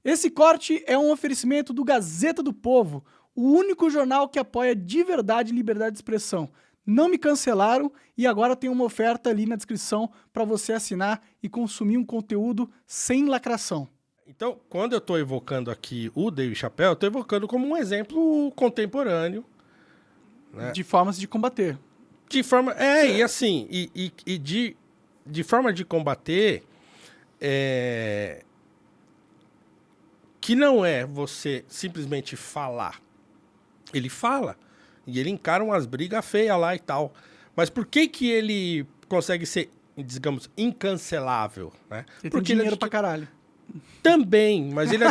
Esse corte é um oferecimento do Gazeta do Povo, o único jornal que apoia de verdade liberdade de expressão. Não me cancelaram e agora tem uma oferta ali na descrição para você assinar e consumir um conteúdo sem lacração. Então, quando eu estou evocando aqui o Dave Chappelle, eu estou evocando como um exemplo contemporâneo. Né? De formas de combater. De forma... e assim, de forma de combater... que não é você simplesmente falar. Ele fala e ele encara umas brigas feias lá e tal. Mas por que ele consegue ser, digamos, incancelável? Né? Ele Porque tem dinheiro pra caralho. Também, mas ele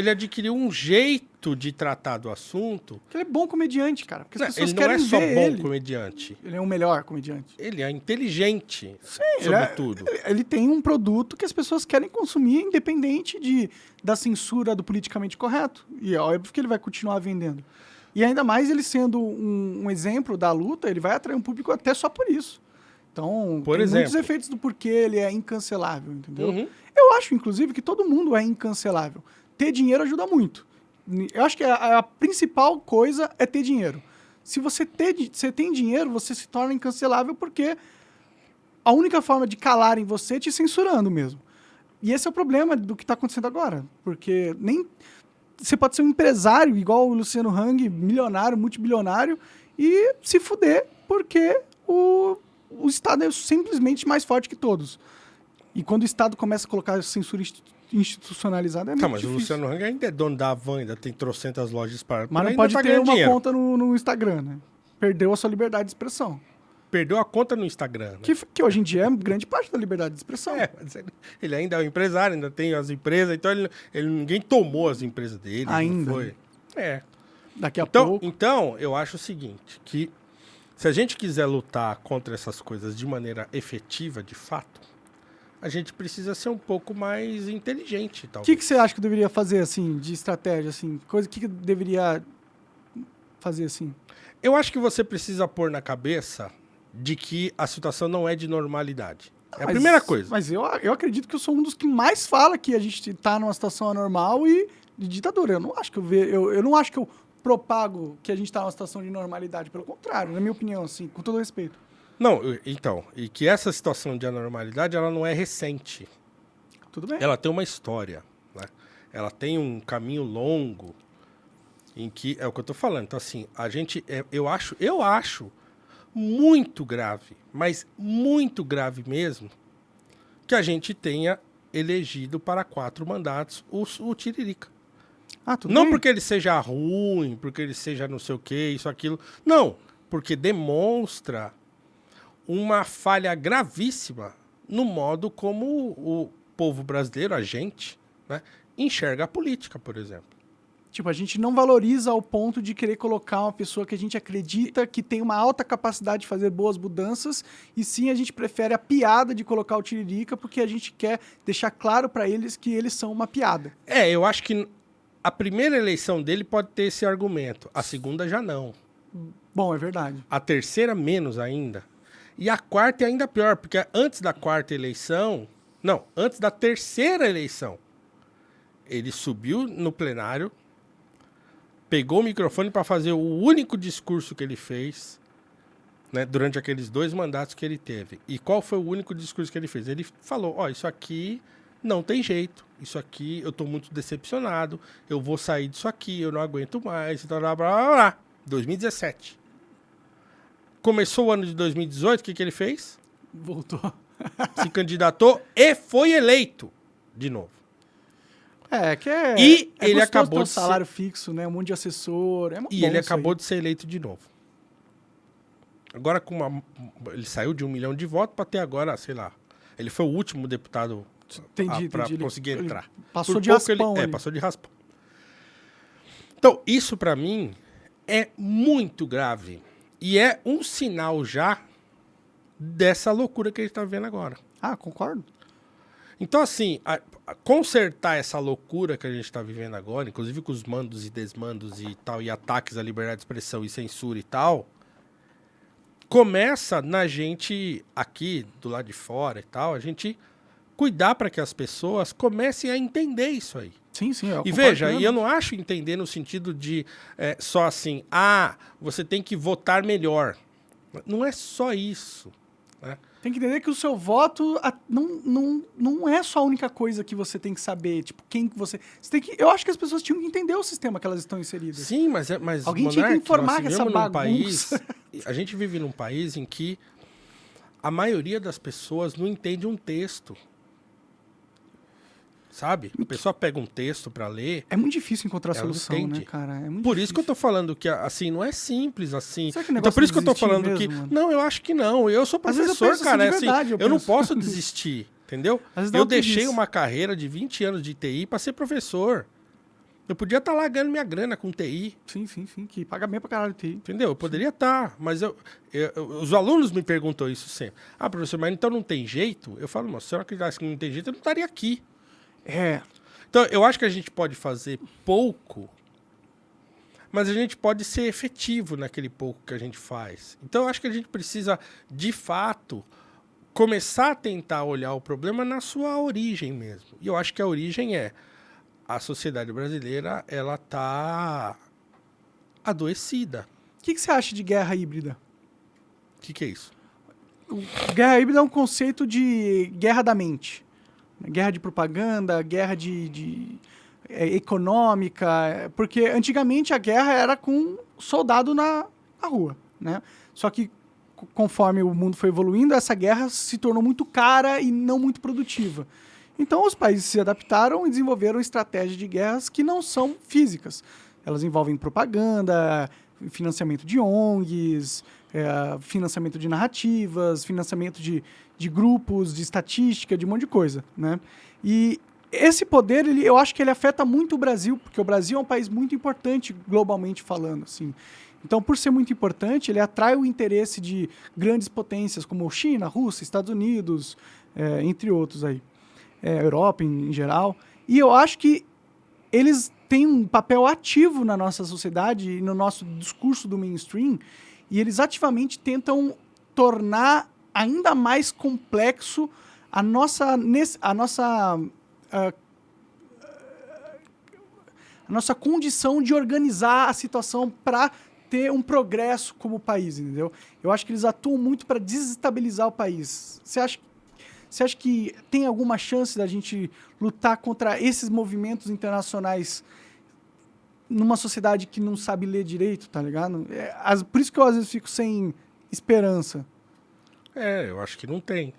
adquiriu um jeito de tratar do assunto. Porque ele é bom comediante, cara. Porque as pessoas Ele não querem é só ver bom ele. comediante. Ele é o melhor comediante. Ele é inteligente, Sim, sobretudo. Ele tem um produto que as pessoas querem consumir, independente da censura do politicamente correto. E é óbvio que ele vai continuar vendendo. E ainda mais ele sendo um exemplo da luta, ele vai atrair um público até só por isso. Então, Por tem exemplo. muitos efeitos do porquê ele é incancelável, entendeu? Uhum. Eu acho, inclusive, que todo mundo é incancelável. Ter dinheiro ajuda muito. Eu acho que a principal coisa é ter dinheiro. Se você tem dinheiro, você se torna incancelável porque a única forma de calarem você é te censurando mesmo. E esse é o problema do que está acontecendo agora. Porque nem você pode ser um empresário igual o Luciano Hang, milionário, multibilionário, e se fuder porque o Estado é simplesmente mais forte que todos. E quando o Estado começa a colocar censura institucionalizada, é muito Mas difícil. o Luciano Hang ainda é dono da Havan, ainda tem trocentas lojas para... Mas não pode ter uma conta no Instagram, né? Perdeu a sua liberdade de expressão. Perdeu a conta no Instagram. Né? Que hoje em dia é grande parte da liberdade de expressão. Mas ele ainda é um empresário, ainda tem as empresas, então ninguém tomou as empresas dele. Ainda. Não foi. Daqui a pouco. Então, eu acho o seguinte, que se a gente quiser lutar contra essas coisas de maneira efetiva, de fato, a gente precisa ser um pouco mais inteligente. O que você acha que eu deveria fazer, assim, de estratégia, assim? O que eu deveria fazer, assim? Eu acho que você precisa pôr na cabeça de que a situação não é de normalidade. É a primeira coisa. Mas eu acredito que eu sou um dos que mais fala que a gente está numa situação anormal e de ditadura. Eu não acho que eu não acho que eu propago que a gente está numa situação de normalidade. Pelo contrário, na minha opinião, assim, com todo respeito. Não, então, e que essa situação de anormalidade, ela não é recente. Tudo bem. Ela tem uma história, né? Ela tem um caminho longo em que, é o que eu tô falando, então assim, a gente, eu acho muito grave, mas muito grave mesmo, que a gente tenha elegido para 4 mandatos o Tiririca. Tudo Não bem. porque ele seja ruim, porque ele seja não sei o que, isso, aquilo. Não, porque demonstra uma falha gravíssima no modo como o povo brasileiro, a gente, né, enxerga a política, por exemplo. Tipo, a gente não valoriza ao ponto de querer colocar uma pessoa que a gente acredita que tem uma alta capacidade de fazer boas mudanças, e sim a gente prefere a piada de colocar o Tiririca porque a gente quer deixar claro para eles que eles são uma piada. Eu acho que a primeira eleição dele pode ter esse argumento, a segunda já não. Bom, é verdade. A terceira menos ainda. E a quarta é ainda pior, porque antes da quarta eleição... Não, antes da terceira eleição, ele subiu no plenário, pegou o microfone para fazer o único discurso que ele fez, né, durante aqueles 2 mandatos que ele teve. E qual foi o único discurso que ele fez? Ele falou, isso aqui não tem jeito, isso aqui eu tô muito decepcionado, eu vou sair disso aqui, eu não aguento mais, blá, blá, blá, blá. 2017. Começou o ano de 2018, o que ele fez? Voltou. Se candidatou e foi eleito de novo. E ele acabou ter um de salário fixo, né? Um monte de assessor. Ele acabou de ser eleito de novo. Agora ele saiu de 1 milhão de votos para ter agora, sei lá. Ele foi o último deputado para conseguir entrar. Passou de raspão. Passou de raspão. Então, isso para mim é muito grave. E é um sinal já dessa loucura que a gente está vendo agora. Concordo. Então, assim, consertar essa loucura que a gente está vivendo agora, inclusive com os mandos e desmandos e tal, e ataques à liberdade de expressão e censura e tal, começa na gente aqui, do lado de fora e tal, a gente cuidar para que as pessoas comecem a entender isso aí. Sim, eu E concordo veja, plenamente. e eu não acho entender no sentido de só assim, você tem que votar melhor. Não é só isso. Né? Tem que entender que o seu voto não é só a única coisa que você tem que saber. Tipo, quem que você tem que, eu acho que as pessoas tinham que entender o sistema que elas estão inseridas. Sim, mas Alguém tinha que Monark, informar nós que essa vivemos num país, bagunça... a gente vive num país em que a maioria das pessoas não entende um texto. Sabe? A pessoa pega um texto para ler. É muito difícil encontrar ela não solução, né, entende. cara? É muito Por isso que eu difícil. tô falando que, assim, não é simples, assim. Será que o Então, negócio por isso que eu tô desistir falando mesmo, que... mano? Não, eu acho que não. Eu sou Às vezes eu professor, penso cara. assim, de verdade, assim, eu eu não penso. posso desistir, entendeu? Às vezes dá Eu uma deixei preguiça. uma carreira de 20 anos de TI para ser professor. Eu podia estar lá ganhando minha grana com TI. Sim, que paga bem pra caralho TI. Entendeu? Eu poderia estar, mas os alunos me perguntam isso sempre. Professor, mas então não tem jeito? Eu falo, se eu não acreditasse que não tem jeito, eu não estaria aqui. Então, eu acho que a gente pode fazer pouco, mas a gente pode ser efetivo naquele pouco que a gente faz. Então, eu acho que a gente precisa, de fato, começar a tentar olhar o problema na sua origem mesmo. E eu acho que a origem é a sociedade brasileira, ela tá adoecida. O que você acha de guerra híbrida? O que é isso? Guerra híbrida é um conceito de guerra da mente. Guerra de propaganda, guerra econômica. Porque antigamente a guerra era com soldado na rua, né? Só que conforme o mundo foi evoluindo, essa guerra se tornou muito cara e não muito produtiva. Então os países se adaptaram e desenvolveram estratégias de guerras que não são físicas. Elas envolvem propaganda, financiamento de ONGs, financiamento de narrativas, financiamento de grupos, de estatística, de um monte de coisa, né? E esse poder, eu acho que ele afeta muito o Brasil, porque o Brasil é um país muito importante globalmente falando, assim. Então, por ser muito importante, ele atrai o interesse de grandes potências como China, Rússia, Estados Unidos, entre outros aí. Europa em geral. E eu acho que eles têm um papel ativo na nossa sociedade e no nosso discurso do mainstream, e eles ativamente tentam tornar ainda mais complexo a nossa condição de organizar a situação para ter um progresso como país, entendeu? Eu acho que eles atuam muito para desestabilizar o país. Você acha que tem alguma chance da gente lutar contra esses movimentos internacionais numa sociedade que não sabe ler direito, tá ligado? Por isso que eu às vezes fico sem esperança. Eu acho que não tem.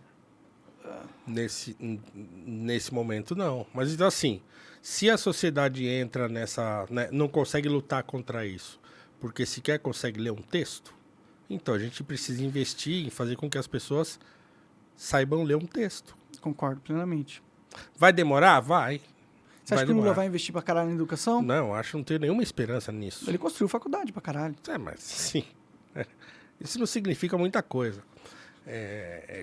Nesse momento, não. Mas então, assim, se a sociedade entra nessa... Né, não consegue lutar contra isso, porque sequer consegue ler um texto, então a gente precisa investir em fazer com que as pessoas saibam ler um texto. Concordo plenamente. Vai demorar? Vai. Você acha que o Lula vai investir pra caralho na educação? Não, acho que não tenho nenhuma esperança nisso. Ele construiu faculdade pra caralho. Mas sim. Isso não significa muita coisa.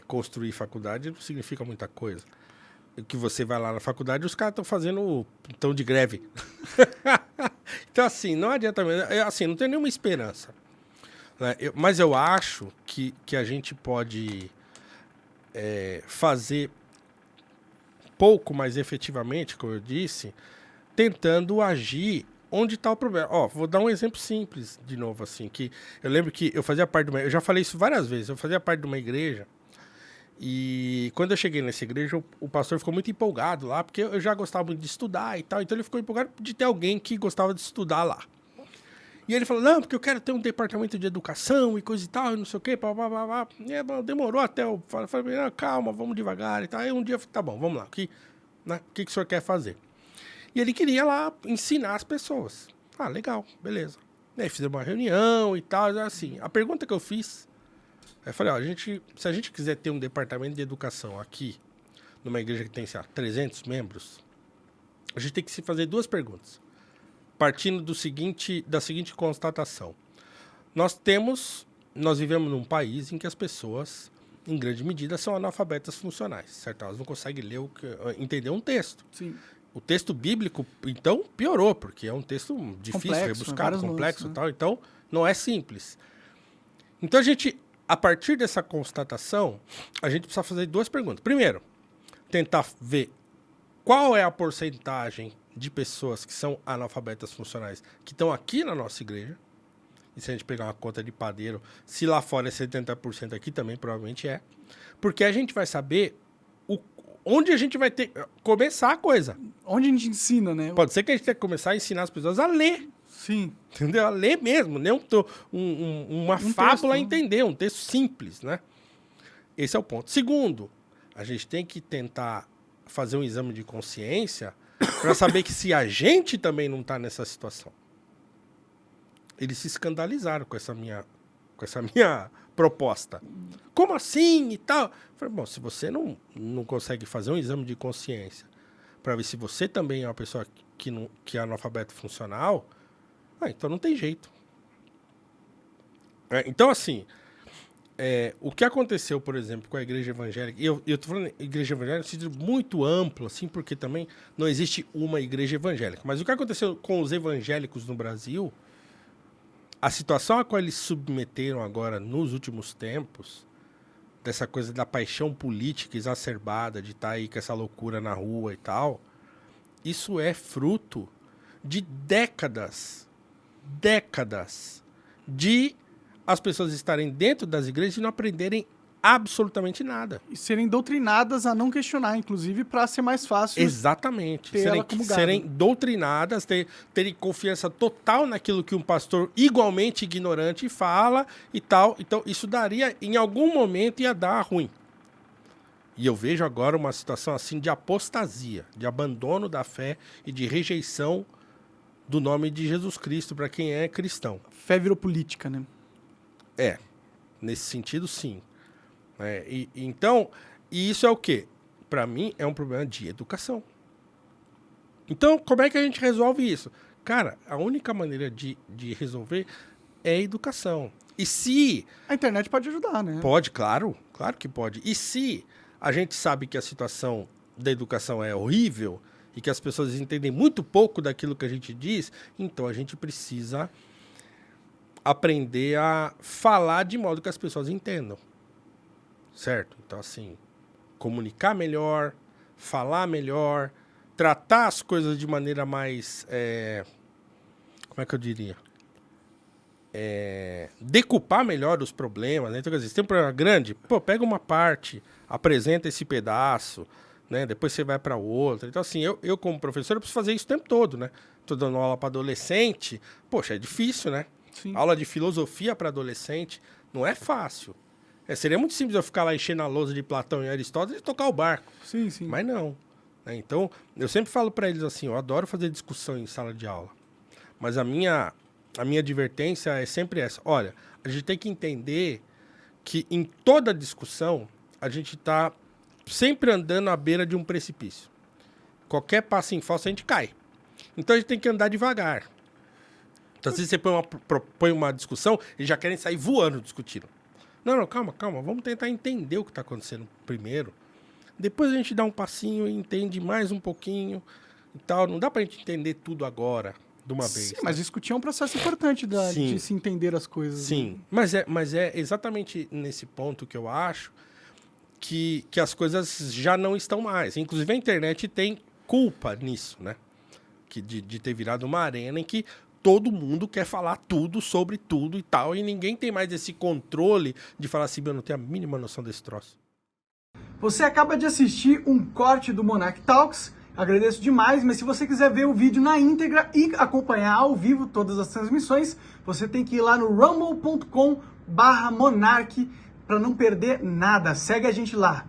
Construir faculdade não significa muita coisa. Que você vai lá na faculdade, os caras estão de greve. Então, assim, não adianta mesmo. Assim, não tem nenhuma esperança. Né? Mas eu acho que a gente pode fazer pouco mais efetivamente, como eu disse, tentando agir onde está o problema. Vou dar um exemplo simples, de novo, assim, que eu lembro que eu fazia parte de uma... Eu já falei isso várias vezes, eu fazia parte de uma igreja, e quando eu cheguei nessa igreja, o pastor ficou muito empolgado lá, porque eu já gostava muito de estudar e tal, então ele ficou empolgado de ter alguém que gostava de estudar lá. E ele falou, não, porque eu quero ter um departamento de educação e coisa e tal, e não sei o quê, pá. E demorou até eu falei, não, calma, vamos devagar e tal. Aí um dia eu falei, tá bom, vamos lá, o que o senhor quer fazer? E ele queria lá ensinar as pessoas. Legal, beleza. E aí fizemos uma reunião e tal, assim. A pergunta que eu fiz, eu falei, se a gente quiser ter um departamento de educação aqui, numa igreja que tem, sei lá, 300 membros, a gente tem que se fazer duas perguntas. Partindo da seguinte constatação. Nós vivemos num país em que as pessoas, em grande medida, são analfabetas funcionais, certo? Elas não conseguem entender um texto. Sim. O texto bíblico, então, piorou, porque é um texto difícil, Complexo, rebuscado, complexo nuances, e tal, então não é simples. Então a partir dessa constatação, a gente precisa fazer duas perguntas. Primeiro, tentar ver qual é a porcentagem de pessoas que são analfabetas funcionais que estão aqui na nossa igreja. E se a gente pegar uma conta de padeiro, se lá fora é 70%, aqui também provavelmente é. Porque a gente vai saber onde a gente vai ter começar a coisa. Onde a gente ensina, né? Pode ser que a gente tenha que começar a ensinar as pessoas a ler. Sim. Entendeu? A ler mesmo, não uma fábula texto, a entender, um texto simples, né? Esse é o ponto. Segundo, a gente tem que tentar fazer um exame de consciência para saber que se a gente também não está nessa situação. Eles se escandalizaram com essa minha proposta. Como assim e tal? Eu falei, bom, se você não consegue fazer um exame de consciência para ver se você também é uma pessoa que é analfabeto funcional, então não tem jeito. Então, assim, o que aconteceu, por exemplo, com a igreja evangélica, e eu tô falando igreja evangélica no sentido muito amplo, assim, porque também não existe uma igreja evangélica, mas o que aconteceu com os evangélicos no Brasil, a situação a qual eles se submeteram agora nos últimos tempos, dessa coisa da paixão política exacerbada, de estar aí com essa loucura na rua e tal, isso é fruto de décadas de as pessoas estarem dentro das igrejas e não aprenderem absolutamente nada. E serem doutrinadas a não questionar, inclusive, para ser mais fácil. Exatamente. Ter ela como gado. Serem doutrinadas, terem confiança total naquilo que um pastor igualmente ignorante fala e tal. Então, isso daria, em algum momento, ia dar ruim. E eu vejo agora uma situação assim de apostasia, de abandono da fé e de rejeição do nome de Jesus Cristo para quem é cristão. Fé virou política, né? Nesse sentido, sim. Então, isso é o quê? Para mim, é um problema de educação. Então, como é que a gente resolve isso? Cara, a única maneira de resolver é a educação. E se... A internet pode ajudar, né? Pode, claro que pode. E se a gente sabe que a situação da educação é horrível e que as pessoas entendem muito pouco daquilo que a gente diz, então a gente precisa aprender a falar de modo que as pessoas entendam. Certo? Então, assim, comunicar melhor, falar melhor, tratar as coisas de maneira mais... como é que eu diria? Decupar melhor os problemas, né? Então, quer dizer, se tem um problema grande, pega uma parte, apresenta esse pedaço, né? Depois você vai para outra. Então, assim, eu como professor, eu preciso fazer isso o tempo todo, né? Tô dando aula para adolescente, poxa, é difícil, né? Sim. Aula de filosofia para adolescente não é fácil. Seria muito simples eu ficar lá enchendo a lousa de Platão e Aristóteles e tocar o barco. Sim, sim. Mas não. Então, eu sempre falo para eles assim, eu adoro fazer discussão em sala de aula. Mas a minha advertência é sempre essa. Olha, a gente tem que entender que em toda discussão, a gente está sempre andando à beira de um precipício. Qualquer passo em falso, a gente cai. Então, a gente tem que andar devagar. Então, se você propõe uma discussão, eles já querem sair voando discutindo. Não, calma. Vamos tentar entender o que está acontecendo primeiro. Depois a gente dá um passinho e entende mais um pouquinho e tal. Não dá para a gente entender tudo agora, de uma vez. Sim, mas discutir é um processo importante de se entender as coisas. Sim, né? Mas é exatamente nesse ponto que eu acho que as coisas já não estão mais. Inclusive a internet tem culpa nisso, né? De ter virado uma arena em que todo mundo quer falar tudo sobre tudo e tal, e ninguém tem mais esse controle de falar assim, eu não tenho a mínima noção desse troço. Você acaba de assistir um corte do Monarch Talks, agradeço demais, mas se você quiser ver o vídeo na íntegra e acompanhar ao vivo todas as transmissões, você tem que ir lá no rumble.com/monarch para não perder nada. Segue a gente lá.